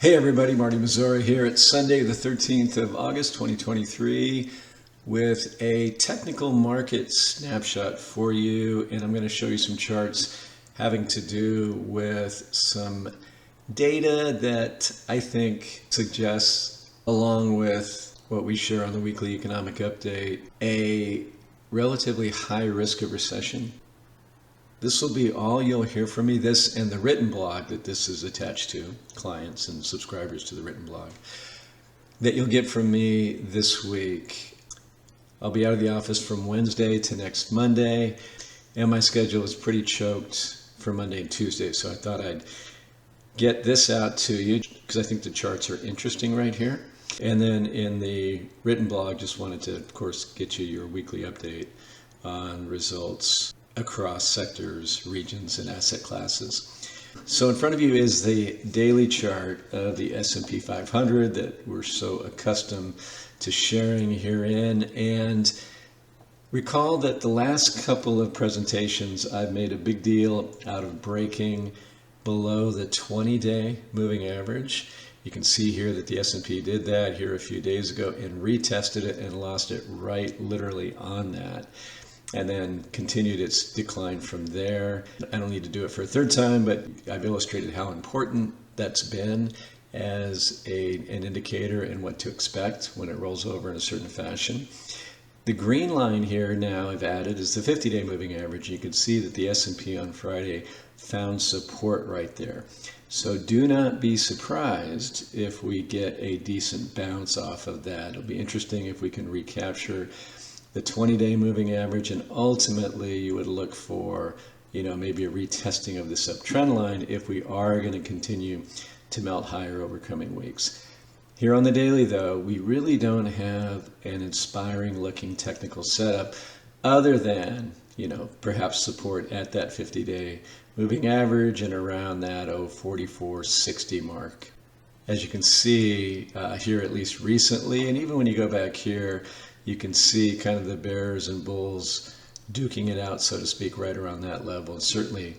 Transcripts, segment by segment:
Hey everybody, Marty Mazzora here. It's Sunday the 13th of August 2023 with a technical market snapshot for you, and I'm going to show you some charts having to do with some data that I think suggests, along with what we share on the weekly economic update, a relatively high risk of recession. This will be all you'll hear from me, this and the written blog that this is attached to, clients and subscribers to the written blog, that you'll get from me this week. I'll be out of the office from Wednesday to next Monday, and my schedule is pretty choked for Monday and Tuesday, so I thought I'd get this out to you because I think the charts are interesting right here. And then in the written blog, just wanted to, of course, get you your weekly update on results across sectors, regions, and asset classes. So in front of you is the daily chart of the SP 500 that we're so accustomed to sharing herein. And recall that the last couple of presentations, I've made a big deal out of breaking below the 20-day moving average. You can see here that the S&P did that here a few days ago and retested it and lost it right literally on that, and then continued its decline from there. I don't need to do it for a third time, but I've illustrated how important that's been as an indicator and what to expect when it rolls over in a certain fashion. The green line here now I've added is the 50-day moving average. You can see that the S&P on Friday found support right there. So do not be surprised if we get a decent bounce off of that. It'll be interesting if we can recapture the 20-day moving average, and ultimately you would look for, maybe a retesting of this uptrend line if we are going to continue to melt higher over coming weeks. Here on the daily, though, we really don't have an inspiring looking technical setup other than, perhaps support at that 50-day moving average and around that 44.60 mark. As you can see here, at least recently, and even when you go back here, you can see kind of the bears and bulls duking it out, so to speak, right around that level, and certainly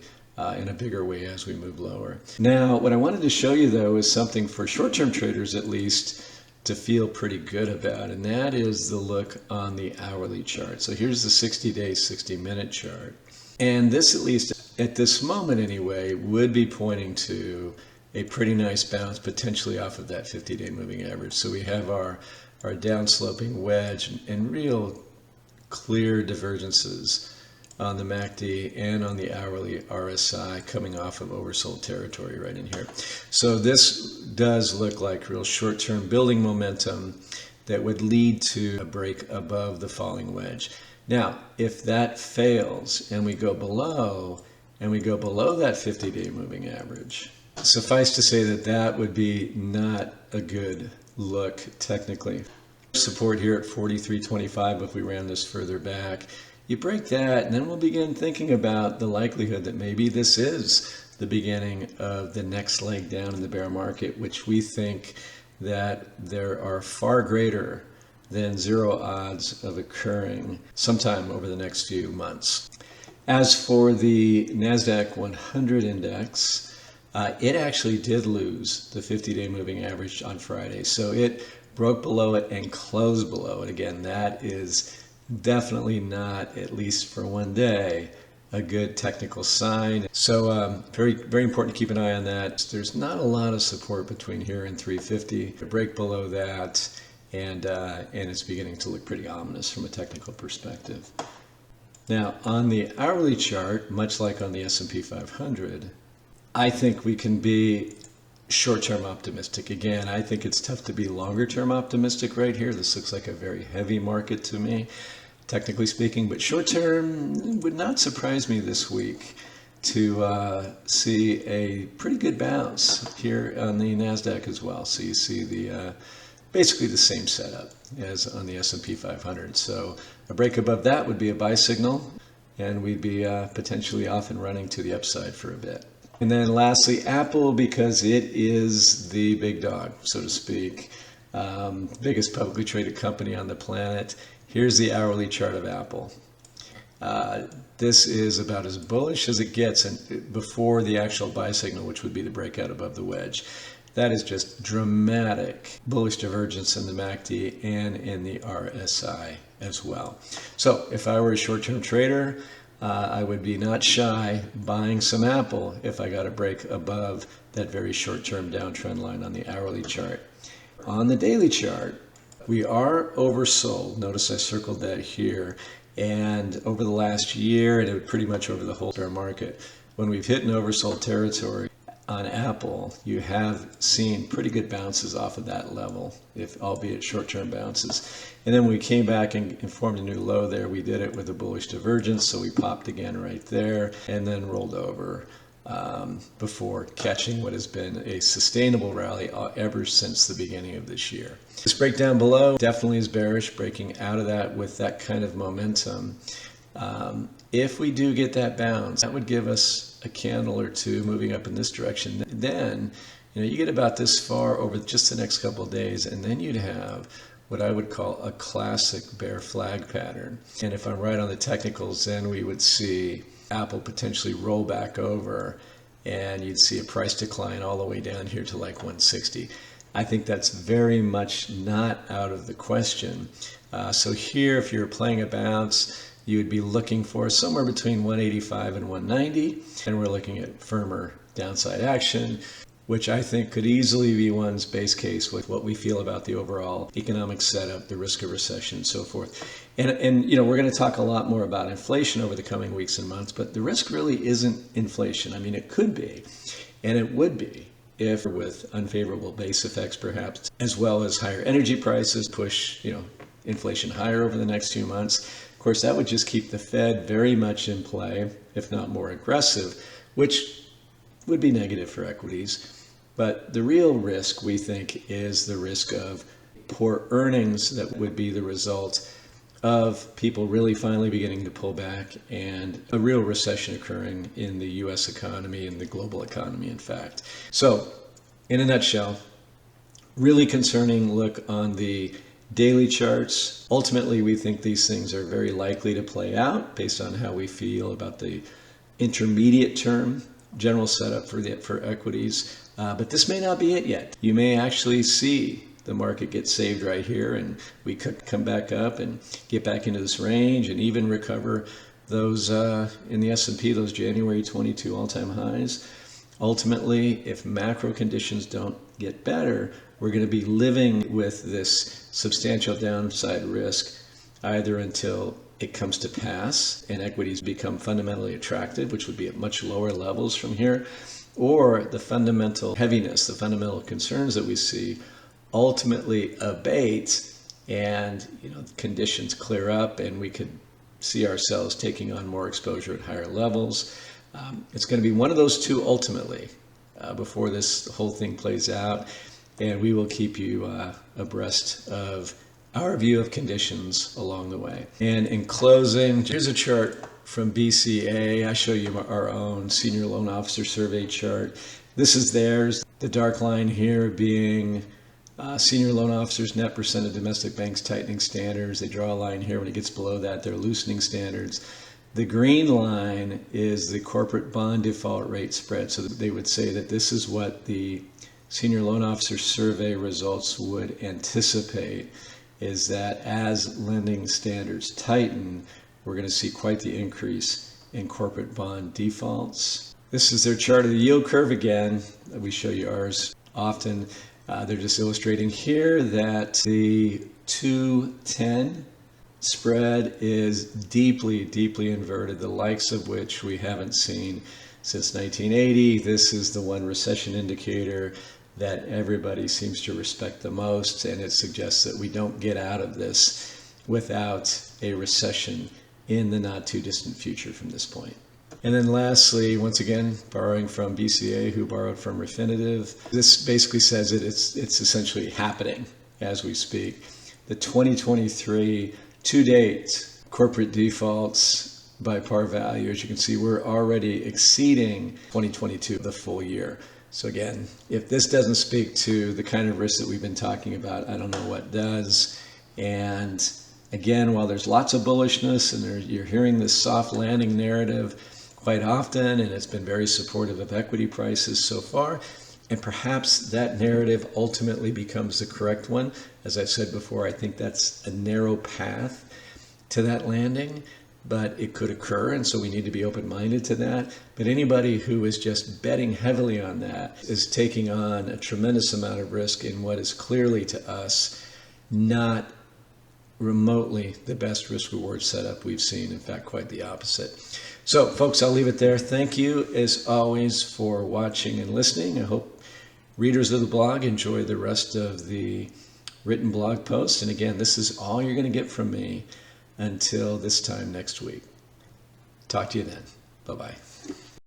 in a bigger way as we move lower. Now, what I wanted to show you, though, is something for short-term traders, at least, to feel pretty good about, and that is the look on the hourly chart. So here's the 60-day, 60-minute chart. And this, at least at this moment anyway, would be pointing to a pretty nice bounce, potentially off of that 50-day moving average. So we have our downsloping wedge and real clear divergences on the MACD and on the hourly RSI coming off of oversold territory right in here. So this does look like real short-term building momentum that would lead to a break above the falling wedge. Now, if that fails and we go below that 50-day moving average, suffice to say that that would be not a good look technically. Support here at 43.25 if we ran this further back. You break that, and then we'll begin thinking about the likelihood that maybe this is the beginning of the next leg down in the bear market, which we think that there are far greater than zero odds of occurring sometime over the next few months. As for the NASDAQ 100 index, it actually did lose the 50-day moving average on Friday. So it broke below it and closed below it. Again, that is definitely not, at least for one day, a good technical sign. So very, very important to keep an eye on that. There's not a lot of support between here and 350. A break below that, and it's beginning to look pretty ominous from a technical perspective. Now, on the hourly chart, much like on the S&P 500, I think we can be short-term optimistic. Again, I think it's tough to be longer-term optimistic right here. This looks like a very heavy market to me, technically speaking, but short-term would not surprise me this week to see a pretty good bounce here on the NASDAQ as well. So you see the basically the same setup as on the S&P 500. So a break above that would be a buy signal, and we'd be potentially off and running to the upside for a bit. And then lastly, Apple, because it is the big dog, so to speak, biggest publicly traded company on the planet. Here's the hourly chart of Apple. This is about as bullish as it gets, and before the actual buy signal, which would be the breakout above the wedge. that is just dramatic bullish divergence in the MACD and in the RSI as well. So if I were a short-term trader, I would be not shy buying some Apple if I got a break above that very short-term downtrend line on the hourly chart. On the daily chart, we are oversold. Notice I circled that here. And over the last year, and pretty much over the whole bear market, when we've hit an oversold territory on Apple, you have seen pretty good bounces off of that level, if albeit short-term bounces. And then we came back and formed a new low there. We did it with a bullish divergence, so we popped again right there and then rolled over before catching what has been a sustainable rally ever since the beginning of this year. This breakdown below definitely is bearish, breaking out of that with that kind of momentum. If we do get that bounce, that would give us a candle or two moving up in this direction. Then, you get about this far over just the next couple of days, and then you'd have what I would call a classic bear flag pattern. And if I'm right on the technicals, then we would see Apple potentially roll back over, and you'd see a price decline all the way down here to like 160. I think that's very much not out of the question. So here, if you're playing a bounce, you would be looking for somewhere between 185 and 190, and we're looking at firmer downside action, which I think could easily be one's base case with what we feel about the overall economic setup, the risk of recession, and so forth. And we're going to talk a lot more about inflation over the coming weeks and months, but the risk really isn't inflation. I mean, it could be, and it would be, if with unfavorable base effects perhaps, as well as higher energy prices push, inflation higher over the next few months. Of course, that would just keep the Fed very much in play, if not more aggressive, which would be negative for equities. But the real risk, we think, is the risk of poor earnings that would be the result of people really finally beginning to pull back and a real recession occurring in the U.S. economy and the global economy, in fact. So, in a nutshell, really concerning look on the daily charts. Ultimately, we think these things are very likely to play out based on how we feel about the intermediate term general setup for equities. But this may not be it yet. You may actually see the market get saved right here, and we could come back up and get back into this range and even recover those in the S&P, those January 22 all-time highs. Ultimately, if macro conditions don't get better, we're going to be living with this substantial downside risk either until it comes to pass and equities become fundamentally attractive, which would be at much lower levels from here, or the fundamental heaviness, the fundamental concerns that we see ultimately abate and conditions clear up and we could see ourselves taking on more exposure at higher levels. It's going to be one of those two ultimately before this whole thing plays out, and we will keep you abreast of our view of conditions along the way. And in closing, here's a chart from BCA. I show you our own Senior Loan Officer Survey chart. This is theirs. The dark line here being senior loan officers' net percent of domestic banks tightening standards. They draw a line here. When it gets below that, they're loosening standards. The green line is the corporate bond default rate spread. So they would say that this is what the Senior Loan Officer Survey results would anticipate, is that as lending standards tighten, we're going to see quite the increase in corporate bond defaults. This is their chart of the yield curve again. We show you ours often. They're just illustrating here that the 2-10 spread is deeply, deeply inverted, the likes of which we haven't seen since 1980. This is the one recession indicator that everybody seems to respect the most, and it suggests that we don't get out of this without a recession in the not too distant future from this point. And then lastly, once again, borrowing from BCA, who borrowed from Refinitiv, this basically says that it's essentially happening as we speak. The 2023 to date corporate defaults by par value, as you can see, we're already exceeding 2022, the full year. So again, if this doesn't speak to the kind of risk that we've been talking about, I don't know what does. And again, while there's lots of bullishness and you're hearing this soft landing narrative quite often, and it's been very supportive of equity prices so far, And perhaps that narrative ultimately becomes the correct one. As I said before, I think that's a narrow path to that landing, but it could occur, and so we need to be open-minded to that. But anybody who is just betting heavily on that is taking on a tremendous amount of risk in what is clearly to us not remotely the best risk-reward setup we've seen. In fact, quite the opposite. So, folks, I'll leave it there. Thank you, as always, for watching and listening. I hope readers of the blog enjoy the rest of the written blog posts. And again, this is all you're going to get from me until this time next week. Talk to you then. Bye-bye.